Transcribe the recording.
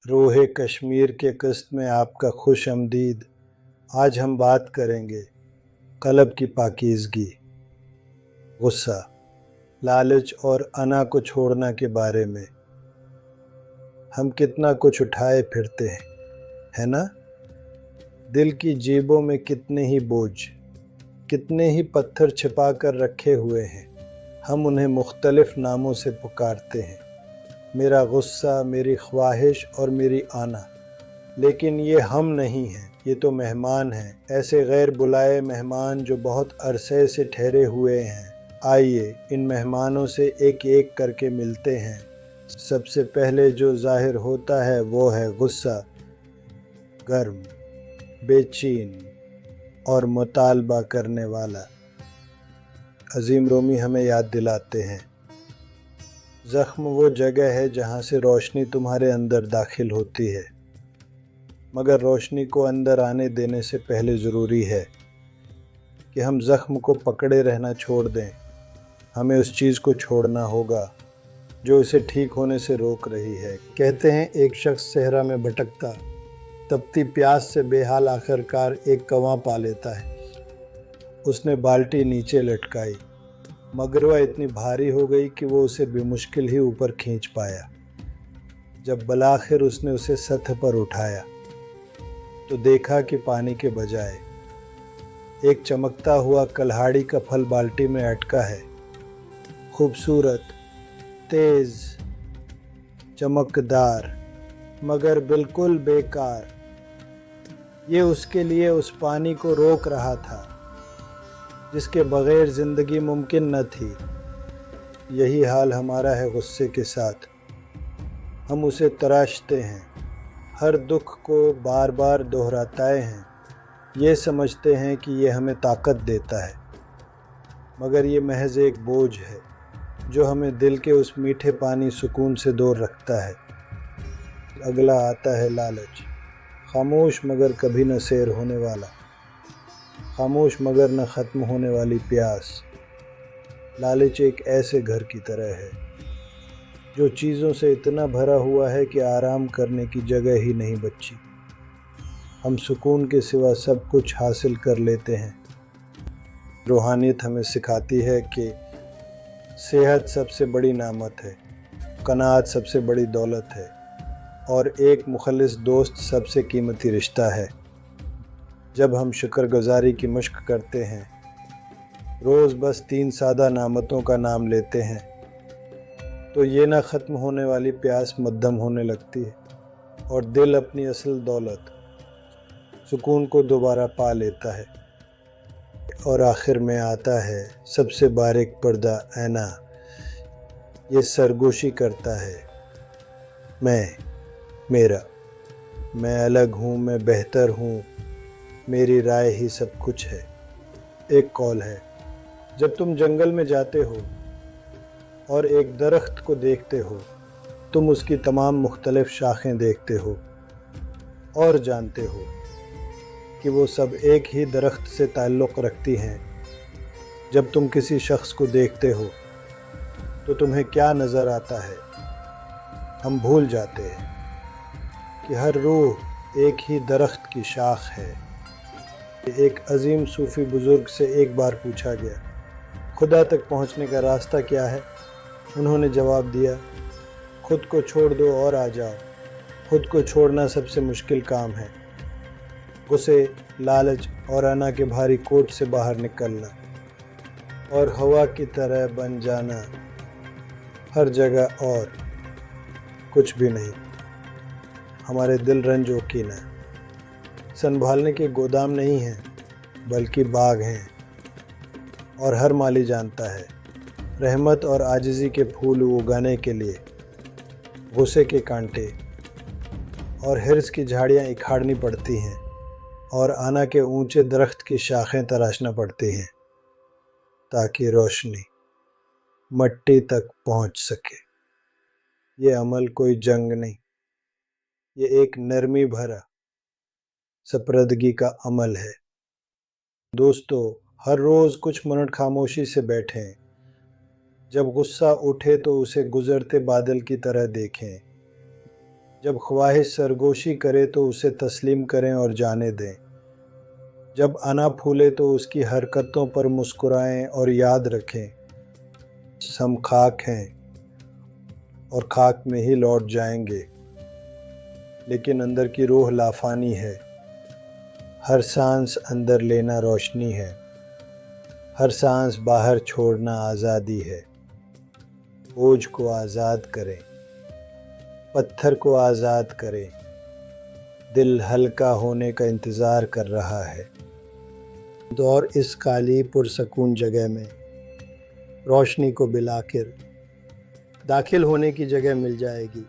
روح کشمیر کے قسط میں آپ کا خوش آمدید۔ آج ہم بات کریں گے قلب کی پاکیزگی، غصہ، لالچ اور انا کو چھوڑنا کے بارے میں۔ ہم کتنا کچھ اٹھائے پھرتے ہیں، ہے نا؟ دل کی جیبوں میں کتنے ہی بوجھ، کتنے ہی پتھر چھپا کر رکھے ہوئے ہیں۔ ہم انہیں مختلف ناموں سے پکارتے ہیں، میرا غصہ، میری خواہش اور میری آنا۔ لیکن یہ ہم نہیں ہیں، یہ تو مہمان ہیں، ایسے غیر بلائے مہمان جو بہت عرصے سے ٹھہرے ہوئے ہیں۔ آئیے ان مہمانوں سے ایک ایک کر کے ملتے ہیں۔ سب سے پہلے جو ظاہر ہوتا ہے وہ ہے غصہ، گرم، بے چین اور مطالبہ کرنے والا۔ عظیم رومی ہمیں یاد دلاتے ہیں، زخم وہ جگہ ہے جہاں سے روشنی تمہارے اندر داخل ہوتی ہے، مگر روشنی کو اندر آنے دینے سے پہلے ضروری ہے کہ ہم زخم کو پکڑے رہنا چھوڑ دیں۔ ہمیں اس چیز کو چھوڑنا ہوگا جو اسے ٹھیک ہونے سے روک رہی ہے۔ کہتے ہیں ایک شخص صحرا میں بھٹکتا، تپتی پیاس سے بے حال آخرکار ایک کنواں پا لیتا ہے۔ اس نے بالٹی نیچے لٹکائی، مگر وہ اتنی بھاری ہو گئی کہ وہ اسے بمشکل ہی اوپر کھینچ پایا۔ جب بالآخر اس نے اسے سطح پر اٹھایا تو دیکھا کہ پانی کے بجائے ایک چمکتا ہوا کلہاڑی کا پھل بالٹی میں اٹکا ہے، خوبصورت، تیز، چمکدار، مگر بالکل بیکار۔ یہ اس کے لیے اس پانی کو روک رہا تھا جس کے بغیر زندگی ممکن نہ تھی۔ یہی حال ہمارا ہے غصے کے ساتھ۔ ہم اسے تراشتے ہیں، ہر دکھ کو بار بار دہراتے ہیں، یہ سمجھتے ہیں کہ یہ ہمیں طاقت دیتا ہے، مگر یہ محض ایک بوجھ ہے جو ہمیں دل کے اس میٹھے پانی سکون سے دور رکھتا ہے۔ اگلا آتا ہے لالچ، خاموش مگر کبھی نہ سیر ہونے والا، خاموش مگر نہ ختم ہونے والی پیاس۔ لالچ ایک ایسے گھر کی طرح ہے جو چیزوں سے اتنا بھرا ہوا ہے کہ آرام کرنے کی جگہ ہی نہیں بچی۔ ہم سکون کے سوا سب کچھ حاصل کر لیتے ہیں۔ روحانیت ہمیں سکھاتی ہے کہ صحت سب سے بڑی نعمت ہے، قناعت سب سے بڑی دولت ہے، اور ایک مخلص دوست سب سے قیمتی رشتہ ہے۔ جب ہم شکر گزاری کی مشق کرتے ہیں، روز بس 3 سادہ نعمتوں کا نام لیتے ہیں، تو یہ نہ ختم ہونے والی پیاس مدھم ہونے لگتی ہے اور دل اپنی اصل دولت، سکون کو دوبارہ پا لیتا ہے۔ اور آخر میں آتا ہے سب سے باریک پردہ، اینا۔ یہ سرگوشی کرتا ہے، میں، میرا، میں الگ ہوں، میں بہتر ہوں، میری رائے ہی سب کچھ ہے۔ ایک قول ہے، جب تم جنگل میں جاتے ہو اور ایک درخت کو دیکھتے ہو، تم اس کی تمام مختلف شاخیں دیکھتے ہو اور جانتے ہو کہ وہ سب ایک ہی درخت سے تعلق رکھتی ہیں۔ جب تم کسی شخص کو دیکھتے ہو تو تمہیں کیا نظر آتا ہے؟ ہم بھول جاتے ہیں کہ ہر روح ایک ہی درخت کی شاخ ہے۔ ایک عظیم صوفی بزرگ سے ایک بار پوچھا گیا، خدا تک پہنچنے کا راستہ کیا ہے؟ انہوں نے جواب دیا، خود کو چھوڑ دو اور آ جاؤ۔ خود کو چھوڑنا سب سے مشکل کام ہے۔ غصے، لالچ اور انا کے بھاری کوٹ سے باہر نکلنا اور ہوا کی طرح بن جانا، ہر جگہ اور کچھ بھی نہیں۔ ہمارے دل رنج و کینہ سنبھالنے کے گودام نہیں ہیں بلکہ باغ ہیں، اور ہر مالی جانتا ہے رحمت اور عاجزی کے پھول اگانے کے لیے غصے کے کانٹے اور حرص کی جھاڑیاں اکھاڑنی پڑتی ہیں، اور آنا کے اونچے درخت کی شاخیں تراشنا پڑتی ہیں تاکہ روشنی مٹی تک پہنچ سکے۔ یہ عمل کوئی جنگ نہیں، یہ ایک نرمی بھرا سپردگی کا عمل ہے۔ دوستو، ہر روز کچھ منٹ خاموشی سے بیٹھیں۔ جب غصہ اٹھے تو اسے گزرتے بادل کی طرح دیکھیں۔ جب خواہش سرگوشی کرے تو اسے تسلیم کریں اور جانے دیں۔ جب انا پھولے تو اس کی حرکتوں پر مسکرائیں اور یاد رکھیں ہم خاک ہیں اور خاک میں ہی لوٹ جائیں گے، لیکن اندر کی روح لافانی ہے۔ ہر سانس اندر لینا روشنی ہے، ہر سانس باہر چھوڑنا آزادی ہے۔ بوجھ کو آزاد کریں، پتھر کو آزاد کریں، دل ہلکا ہونے کا انتظار کر رہا ہے۔ اور اس خالی پرسکون جگہ میں روشنی کو بالآخر داخل ہونے کی جگہ مل جائے گی۔